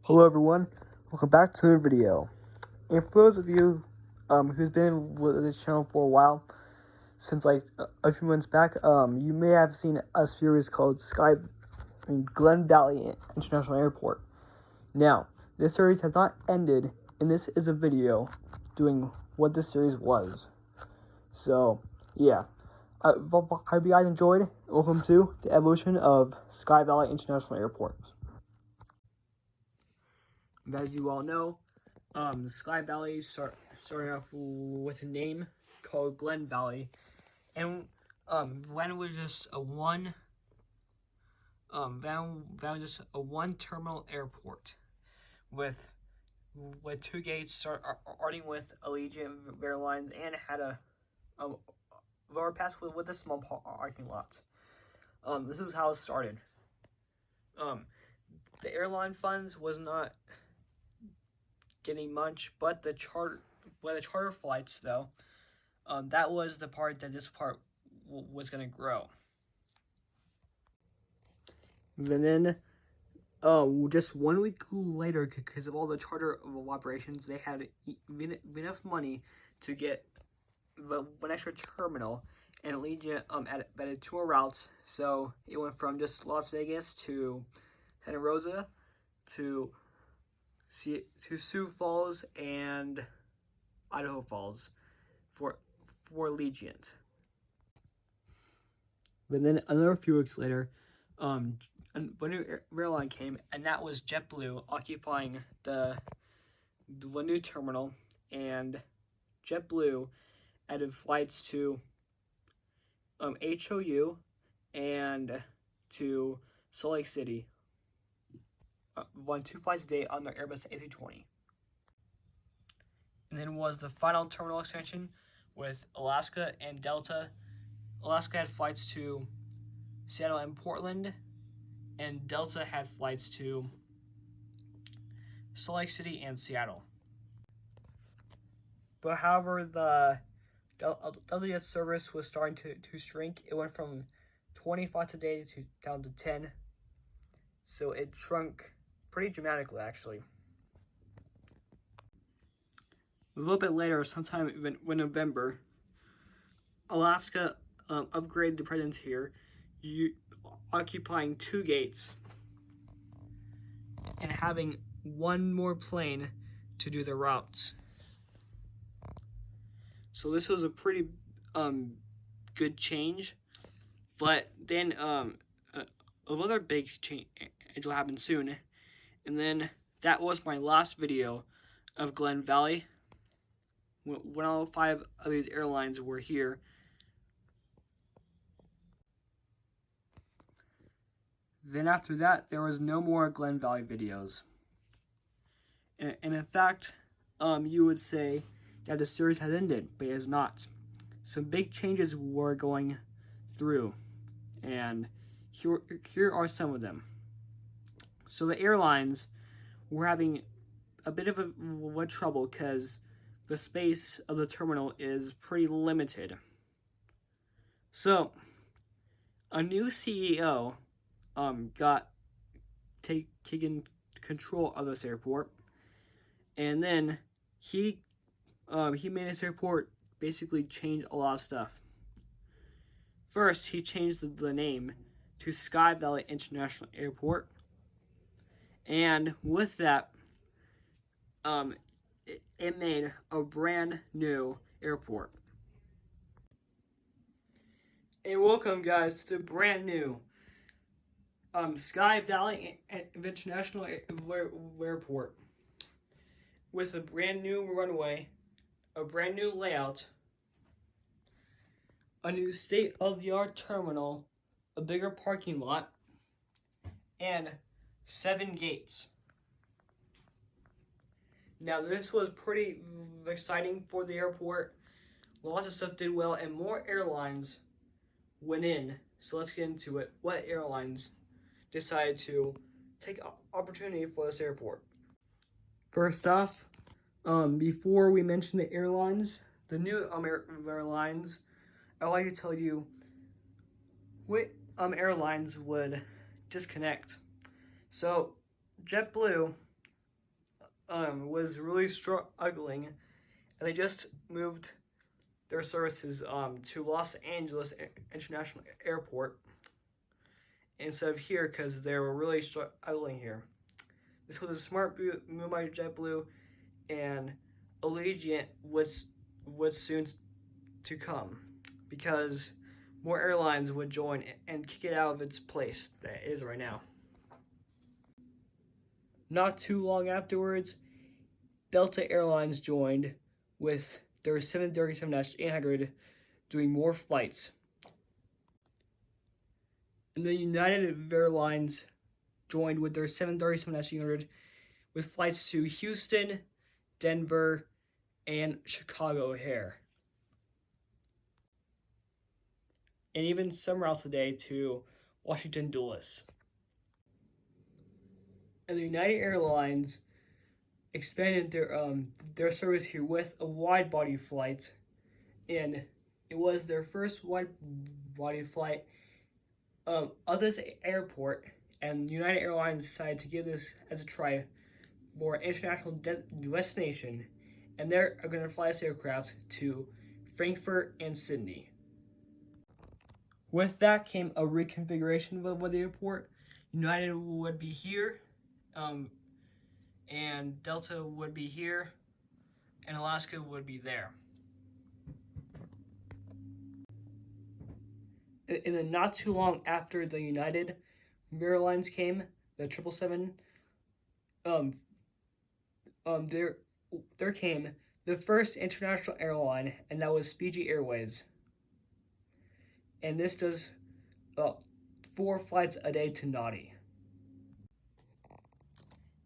Hello everyone, welcome back to the video. And for those of you who's been with this channel for a while, since like a few months back, you may have seen a series called Glen Valley International Airport. Now, this series has not ended, and this is a video doing what this series was. So, yeah. I hope you guys enjoyed. Welcome to the evolution of Sky Valley International Airport. As you all know, Sky Valley started off with a name called Glen Valley, and Glen was just a one terminal airport with two gates, starting with Allegiant Airlines, and had a overpass with a small parking lot. This is how it started. The airline funds was not getting much, but the charter flights though, that was the part that this part was going to grow. And then just 1 week later, because of all the charter operations, they had enough money to get one extra terminal, and Allegiant added 2 more routes, so it went from just Las Vegas to Santa Rosa to Sioux Falls and Idaho Falls for Allegiant. But then another few weeks later, a new airline came, and that was JetBlue, occupying the new terminal, and JetBlue added flights to HOU and to Salt Lake City. 2 flights a day on their Airbus A320. And then was the final terminal expansion with Alaska and Delta. Alaska had flights to Seattle and Portland, and Delta had flights to Salt Lake City and Seattle. But however, the Delta Jet service was starting to shrink. It went from 20 flights a day down to 10. So it shrunk pretty dramatically, actually. A little bit later, sometime in November, Alaska upgraded the presence here, occupying 2 gates and having 1 more plane to do the routes. So this was a pretty good change, but then another big change will happen soon, and then that was my last video of Glen Valley. When all 5 of these airlines were here. Then after that, there was no more Glen Valley videos. And in fact, you would say that the series has ended, but it has not. Some big changes were going through, and here are some of them. So the airlines were having a bit of a trouble because the space of the terminal is pretty limited. So a new CEO got taken control of this airport, and then he made this airport basically change a lot of stuff. First, he changed the name to Sky Valley International Airport, and with that, it made a brand new airport. And welcome, guys, to the brand new Sky Valley International Airport, with a brand new runway, a brand new layout, a new state-of-the-art terminal, a bigger parking lot, and 7 gates. Now this was pretty exciting for the airport. Lots of stuff did well, and more airlines went in. So let's get into it. What airlines decided to take opportunity for this airport? First off, before we mention the airlines, the new airlines, I'd like to tell you what airlines would disconnect. So JetBlue was really struggling, and they just moved their services to Los Angeles International Airport instead of here because they were really struggling here. This was a smart move by JetBlue, and Allegiant was soon to come because more airlines would join and kick it out of its place that it is right now. Not too long afterwards, Delta Airlines joined with their 737-800 doing more flights. And the United Airlines joined with their 737-800 with flights to Houston, Denver, and Chicago O'Hare. And even some routes today to Washington Dulles. And the United Airlines expanded their service here with a wide-body flight, and it was their first wide-body flight of this airport, and United Airlines decided to give this as a try for an international destination, and they're going to fly this aircraft to Frankfurt and Sydney. With that came a reconfiguration of the airport. United would be here, and Delta would be here, and Alaska would be there. And then not too long after the United Airlines came, the 777, there came the first international airline, and that was Fiji Airways. And this does 4 flights a day to Nadi.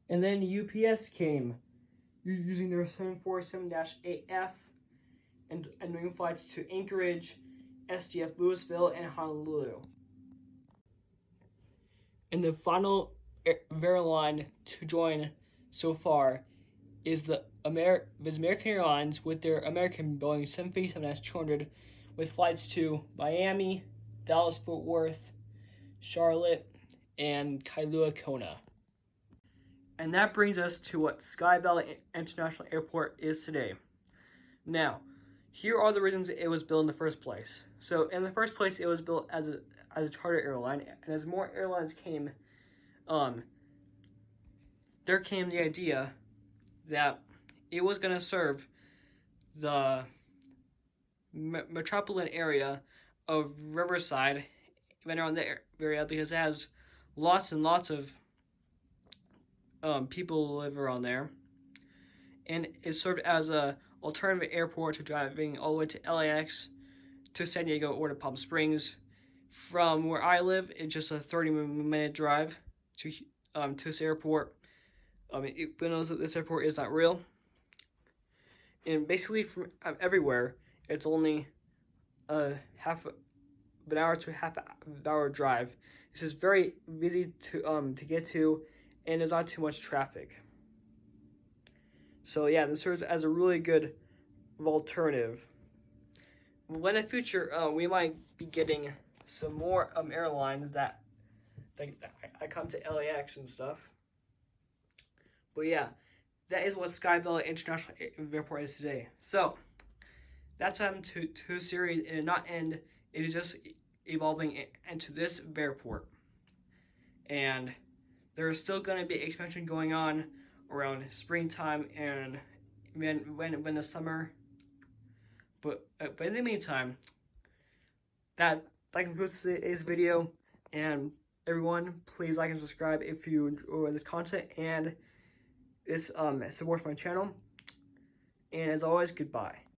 And then UPS came using their 747-8F and doing flights to Anchorage, SDF Louisville, and Honolulu. And the final airline to join so far is American Airlines with their American Boeing 757-200 with flights to Miami, Dallas-Fort Worth, Charlotte, and Kailua Kona. And that brings us to what Sky Valley International Airport is today. Now, here are the reasons it was built in the first place. So, in the first place, it was built as a charter airline, and as more airlines came, there came the idea that it was going to serve the metropolitan area of Riverside, even around the area, because it has lots and lots of people who live around there, and it served as a alternative airport to driving all the way to LAX, to San Diego, or to Palm Springs. From where I live, it's just a 30-minute drive to this airport. Even though this airport is not real, and basically from everywhere, it's only half an hour to half an hour drive. This is very easy to get to, and there's not too much traffic. So yeah, this serves as a really good alternative. Well, in the future, we might be getting some more airlines that come to LAX and stuff. But yeah, that is what Sky Valley International Airport is today. So that's what happened to the series. It did not end. It is just evolving into this airport, and there is still going to be expansion going on around springtime and when the summer. But in the meantime, that concludes today's video. And everyone, please like and subscribe if you enjoy this content, and this supports my channel. And as always, goodbye.